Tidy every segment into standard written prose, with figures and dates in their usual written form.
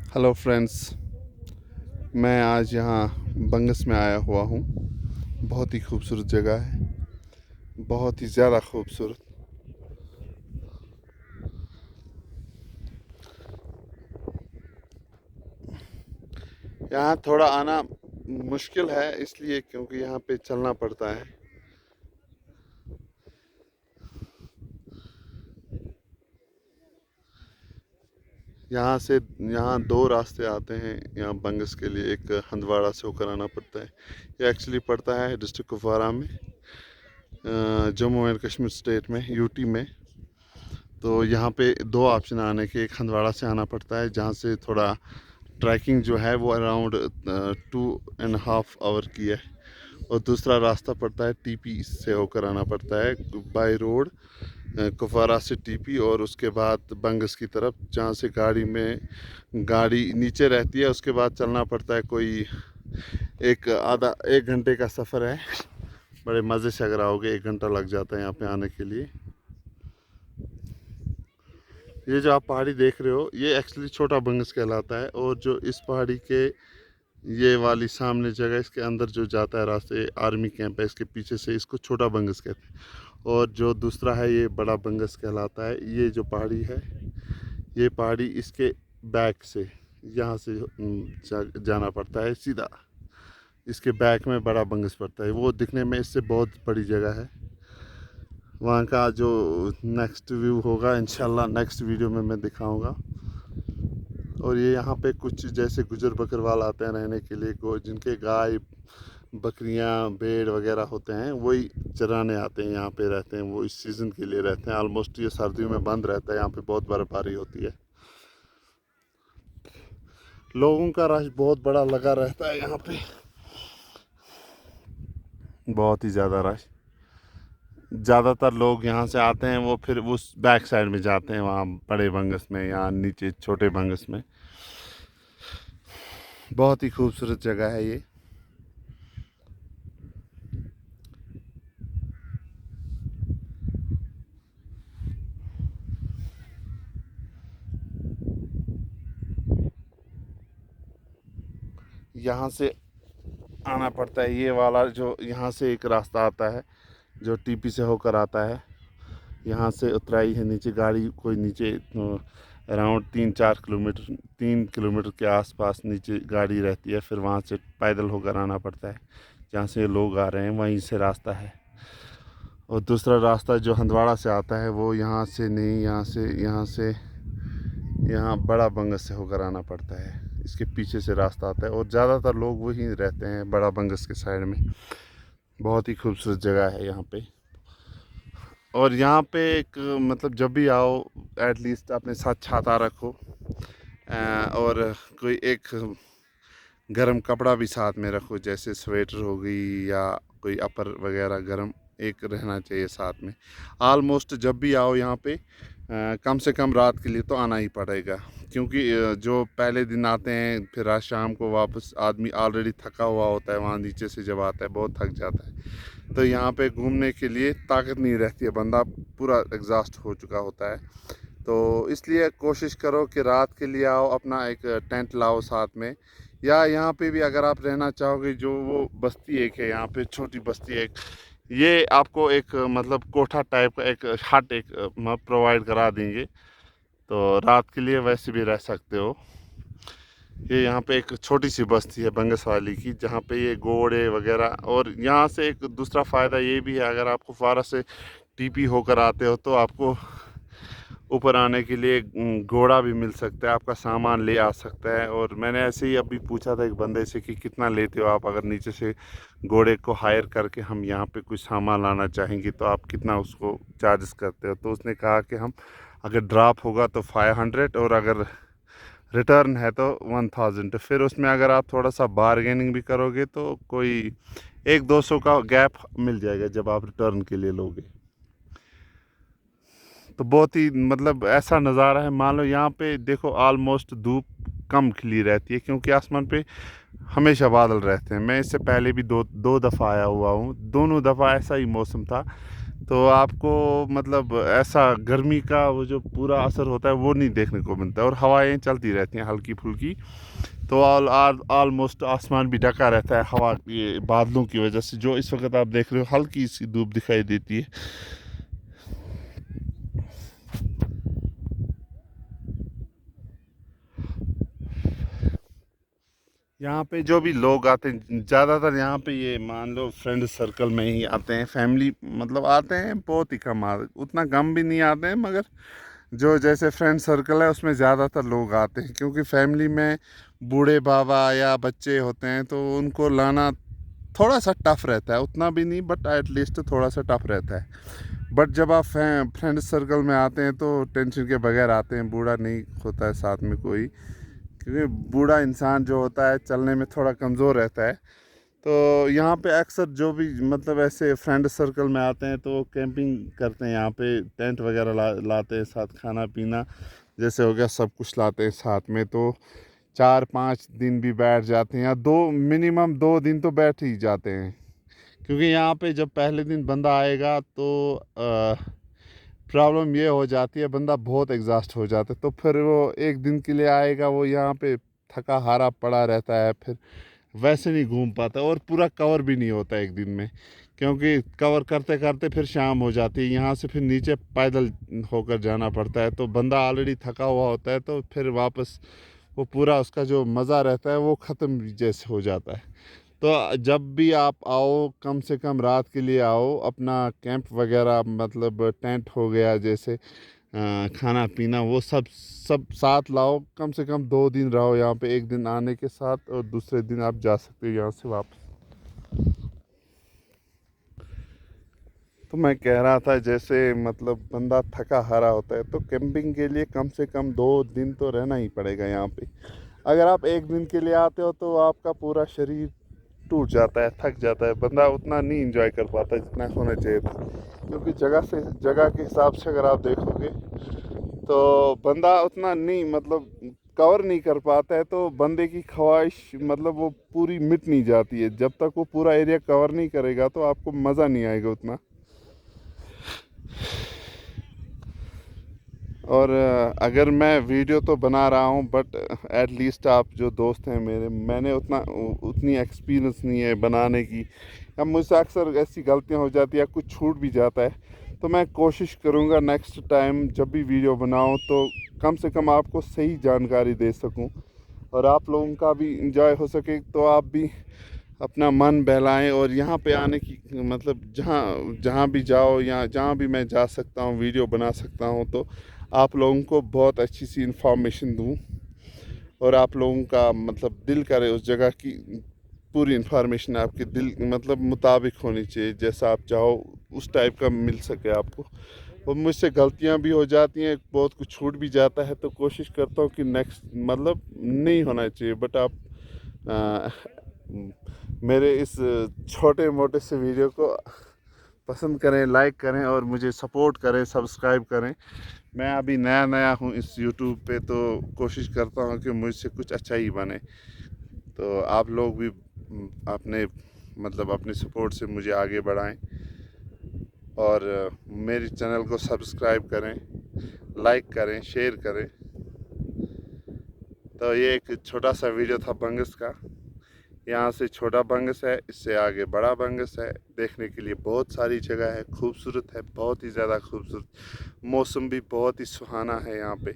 Hello friends, मैं आज यहाँ बंगस में आया हुआ हूँ। बहुत ही खूबसूरत जगह है, बहुत ही ज़्यादा खूबसूरत। यहाँ थोड़ा आना मुश्किल है इसलिए क्योंकि यहाँ पे चलना पड़ता है। यहाँ दो रास्ते आते हैं यहाँ बंगस के लिए। एक हंदवाड़ा से होकर आना पड़ता है। ये एक्चुअली पड़ता है डिस्ट्रिक्ट कुपवारा में, जम्मू एंड कश्मीर स्टेट में, यूटी में। तो यहाँ पे दो ऑप्शन आने के, एक हंदवाड़ा से आना पड़ता है जहाँ से थोड़ा ट्रैकिंग जो है वो अराउंड 2.5 आवर की है, और दूसरा रास्ता पड़ता है टीपी से होकर आना पड़ता है बाय रोड, कुपवारा से टीपी, और उसके बाद बंगस की तरफ, जहाँ से गाड़ी नीचे रहती है। उसके बाद चलना पड़ता है कोई एक घंटे का सफ़र है। बड़े मज़े से अगर आओगे 1 घंटा लग जाता है यहाँ पे आने के लिए। ये जो आप पहाड़ी देख रहे हो ये एक्चुअली छोटा बंगस कहलाता है, और जो इस पहाड़ी के ये वाली सामने जगह, इसके अंदर जो जाता है रास्ते, आर्मी कैंप है इसके पीछे से, इसको छोटा बंगस कहते हैं। और जो दूसरा है ये बड़ा बंगस कहलाता है। ये जो पहाड़ी है, ये पहाड़ी इसके बैक से, यहाँ से जाना पड़ता है सीधा। इसके बैक में बड़ा बंगस पड़ता है, वो दिखने में इससे बहुत बड़ी जगह है। वहाँ का जो नेक्स्ट व्यू होगा इंशाल्लाह नेक्स्ट वीडियो में मैं दिखाऊंगा। और ये यहाँ पे कुछ जैसे गुजर बकरवाल आते हैं रहने के लिए, जिनके गाय बकरियाँ भेड़ वगैरह होते हैं, वही चराने आते हैं, यहाँ पे रहते हैं। वो इस सीज़न के लिए रहते हैं। ऑलमोस्ट ये सर्दियों में बंद रहता है, यहाँ पे बहुत बर्फबारी होती है। लोगों का रश बहुत बड़ा लगा रहता है यहाँ पे, बहुत ही ज़्यादा रश। ज़्यादातर लोग यहाँ से आते हैं, वो फिर उस बैक साइड में जाते हैं, वहाँ बड़े बंगस में या नीचे छोटे बंगस में। बहुत ही खूबसूरत जगह है ये। यहाँ से आना पड़ता है, ये वाला जो यहाँ से एक रास्ता आता है जो टीपी से होकर आता है। यहाँ से उतराई है नीचे गाड़ी, कोई नीचे अराउंड 3 किलोमीटर के आसपास नीचे गाड़ी रहती है। फिर वहाँ से पैदल होकर आना पड़ता है, जहाँ से लोग आ रहे हैं वहीं से रास्ता है। और दूसरा रास्ता जो हंदवाड़ा से आता है वो यहाँ से नहीं, यहाँ बड़ा बंगस से होकर आना पड़ता है। इसके पीछे से रास्ता आता है, और ज़्यादातर लोग वहीं रहते हैं बड़ा बंगस के साइड में। बहुत ही खूबसूरत जगह है यहाँ पे। और यहाँ पे एक मतलब जब भी आओ एटलीस्ट अपने साथ छाता रखो, और कोई एक गर्म कपड़ा भी साथ में रखो, जैसे स्वेटर हो गई या कोई अपर वगैरह गर्म एक रहना चाहिए साथ में। आलमोस्ट जब भी आओ यहाँ पे कम से कम रात के लिए तो आना ही पड़ेगा, क्योंकि जो पहले दिन आते हैं फिर रात शाम को वापस आदमी ऑलरेडी थका हुआ होता है, वहाँ नीचे से जब आता है बहुत थक जाता है। तो यहाँ पे घूमने के लिए ताकत नहीं रहती है, बंदा पूरा एग्जॉस्ट हो चुका होता है। तो इसलिए कोशिश करो कि रात के लिए आओ, अपना एक टेंट लाओ साथ में। या यहाँ पे भी अगर आप रहना चाहोगे, जो वो बस्ती एक है यहाँ पे, छोटी बस्ती एक, ये आपको एक मतलब कोठा टाइप का एक हट एक प्रोवाइड करा देंगे। तो रात के लिए वैसे भी रह सकते हो। ये यहाँ पे एक छोटी सी बस्ती है बंगस वाली की, जहाँ पे ये घोड़े वगैरह। और यहाँ से एक दूसरा फ़ायदा ये भी है, अगर आप कुपवारा से टीपी होकर आते हो तो आपको ऊपर आने के लिए घोड़ा भी मिल सकता है, आपका सामान ले आ सकता है। और मैंने ऐसे ही अभी पूछा था एक बंदे से कि कितना लेते हो आप, अगर नीचे से घोड़े को हायर करके हम यहाँ पे कुछ सामान लाना चाहेंगे तो आप कितना उसको चार्जेस करते हो। तो उसने कहा कि हम अगर ड्रॉप होगा तो 500, और अगर रिटर्न है तो 1000। तो फिर उसमें अगर आप थोड़ा सा बारगेनिंग भी करोगे तो कोई 100-200 का गैप मिल जाएगा जब आप रिटर्न के लिए लोगे। तो बहुत ही मतलब ऐसा नज़ारा है। मान लो यहाँ पे देखो ऑलमोस्ट धूप कम खिली रहती है क्योंकि आसमान पे हमेशा बादल रहते हैं। मैं इससे पहले भी दो दफ़ा आया हुआ हूँ, दोनों दफ़ा ऐसा ही मौसम था। तो आपको मतलब ऐसा गर्मी का वो जो पूरा असर होता है वो नहीं देखने को मिलता है, और हवाएं चलती रहती हैं हल्की फुल्की। तो ऑलमोस्ट आसमान भी ढका रहता है हवा ये बादलों की वजह से। जो इस वक्त आप देख रहे हो हल्की सी धूप दिखाई देती है। यहाँ पे जो भी लोग आते हैं ज़्यादातर यहाँ पे ये मान लो फ्रेंड सर्कल में ही आते हैं। फैमिली मतलब आते हैं बहुत ही कम, उतना कम भी नहीं आते हैं, मगर जो जैसे फ्रेंड सर्कल है उसमें ज़्यादातर लोग आते हैं, क्योंकि फैमिली में बूढ़े बाबा या बच्चे होते हैं तो उनको लाना थोड़ा सा टफ रहता है। उतना भी नहीं बट एटलीस्ट थोड़ा सा टफ रहता है। बट जब आप फ्रेंड सर्कल में आते हैं तो टेंशन के बगैर आते हैं, बूढ़ा नहीं होता है साथ में कोई, क्योंकि बूढ़ा इंसान जो होता है चलने में थोड़ा कमज़ोर रहता है। तो यहाँ पे अक्सर जो भी मतलब ऐसे फ्रेंड सर्कल में आते हैं तो कैंपिंग करते हैं, यहाँ पे टेंट वगैरह लाते हैं साथ, खाना पीना जैसे हो गया सब कुछ लाते हैं साथ में। तो 4-5 दिन भी बैठ जाते हैं, या मिनिमम 2 दिन तो बैठ ही जाते हैं। क्योंकि यहाँ पे जब पहले दिन बंदा आएगा तो प्रॉब्लम ये हो जाती है, बंदा बहुत एग्जॉस्ट हो जाता है। तो फिर वो एक दिन के लिए आएगा, वो यहाँ पे थका हारा पड़ा रहता है, फिर वैसे नहीं घूम पाता और पूरा कवर भी नहीं होता एक दिन में, क्योंकि कवर करते करते फिर शाम हो जाती है। यहाँ से फिर नीचे पैदल होकर जाना पड़ता है, तो बंदा ऑलरेडी थका हुआ होता है, तो फिर वापस वो पूरा उसका जो मज़ा रहता है वो ख़त्म जैसे हो जाता है। तो जब भी आप आओ कम से कम रात के लिए आओ, अपना कैंप वगैरह मतलब टेंट हो गया जैसे खाना पीना वो सब सब साथ लाओ। कम से कम 2 दिन रहो यहाँ पे, एक दिन आने के साथ और दूसरे दिन आप जा सकते हो यहाँ से वापस। तो मैं कह रहा था जैसे मतलब बंदा थका हारा होता है तो कैंपिंग के लिए कम से कम 2 दिन तो रहना ही पड़ेगा यहाँ पे। अगर आप एक दिन के लिए आते हो तो आपका पूरा शरीर टूट जाता है, थक जाता है, बंदा उतना नहीं एंजॉय कर पाता जितना होना चाहिए था। क्योंकि जगह के हिसाब से अगर आप देखोगे तो बंदा उतना नहीं मतलब कवर नहीं कर पाता है, तो बंदे की ख्वाहिश मतलब वो पूरी मिट नहीं जाती है। जब तक वो पूरा एरिया कवर नहीं करेगा तो आपको मज़ा नहीं आएगा उतना। और अगर मैं वीडियो तो बना रहा हूँ बट एट लीस्ट आप जो दोस्त हैं मेरे, मैंने उतनी एक्सपीरियंस नहीं है बनाने की, या मुझसे अक्सर ऐसी गलतियाँ हो जाती है या कुछ छूट भी जाता है। तो मैं कोशिश करूँगा नेक्स्ट टाइम जब भी वीडियो बनाऊँ तो कम से कम आपको सही जानकारी दे सकूँ और आप लोगों का भी इंजॉय हो सके, तो आप भी अपना मन बहलाएं। और यहाँ पे आने की मतलब जहाँ जहाँ भी जाओ या जहाँ भी मैं जा सकता हूँ वीडियो बना सकता हूँ, तो आप लोगों को बहुत अच्छी सी इन्फॉर्मेशन दूँ और आप लोगों का मतलब दिल करे उस जगह की पूरी इन्फॉर्मेशन आपके दिल मतलब मुताबिक होनी चाहिए, जैसा आप चाहो उस टाइप का मिल सके आपको। और मुझसे गलतियाँ भी हो जाती हैं, बहुत कुछ छूट भी जाता है, तो कोशिश करता हूँ कि नेक्स्ट मतलब नहीं होना चाहिए। बट आप आ, मेरे इस छोटे मोटे से वीडियो को पसंद करें, लाइक करें और मुझे सपोर्ट करें, सब्सक्राइब करें। मैं अभी नया नया हूँ इस यूट्यूब पे, तो कोशिश करता हूँ कि मुझसे कुछ अच्छा ही बने। तो आप लोग भी अपने मतलब अपने सपोर्ट से मुझे आगे बढ़ाएं और मेरे चैनल को सब्सक्राइब करें, लाइक करें, शेयर करें। तो ये एक छोटा सा वीडियो था बंगस का। यहाँ से छोटा बंगस है, इससे आगे बड़ा बंगस है। देखने के लिए बहुत सारी जगह है, खूबसूरत है, बहुत ही ज़्यादा खूबसूरत। मौसम भी बहुत ही सुहाना है यहाँ पे,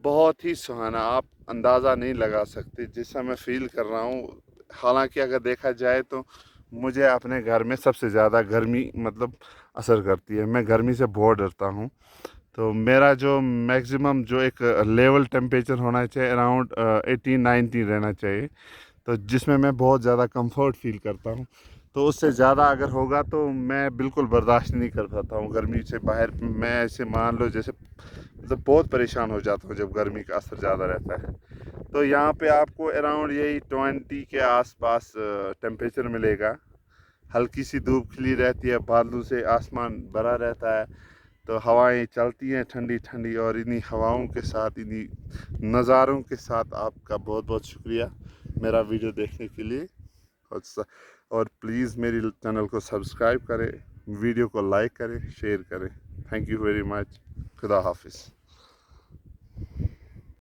बहुत ही सुहाना। आप अंदाज़ा नहीं लगा सकते जैसा मैं फ़ील कर रहा हूँ। हालांकि अगर देखा जाए तो मुझे अपने घर में सबसे ज़्यादा गर्मी मतलब असर करती है। मैं गर्मी से बहुत डरता हूँ। तो मेरा जो मैक्सिमम जो एक लेवल टेम्परेचर होना चाहिए अराउंड 18-19 रहना चाहिए, तो जिसमें मैं बहुत ज़्यादा कंफर्ट फील करता हूँ। तो उससे ज़्यादा अगर होगा तो मैं बिल्कुल बर्दाश्त नहीं कर पाता हूँ गर्मी से बाहर। मैं ऐसे मान लो जैसे मतलब बहुत परेशान हो जाता हूँ जब गर्मी का असर ज़्यादा रहता है। तो यहाँ पे आपको अराउंड यही 20 के आसपास टेम्परेचर मिलेगा। हल्की सी धूप खिली रहती है, बादलों से आसमान भरा रहता है। तो हवाएं चलती हैं ठंडी ठंडी, और इन्हीं हवाओं के साथ, इन्हीं नज़ारों के साथ आपका बहुत बहुत शुक्रिया मेरा वीडियो देखने के लिए। और प्लीज़ मेरी चैनल को सब्सक्राइब करें, वीडियो को लाइक करें, शेयर करें। Thank you very much. खुदा हाफिज़।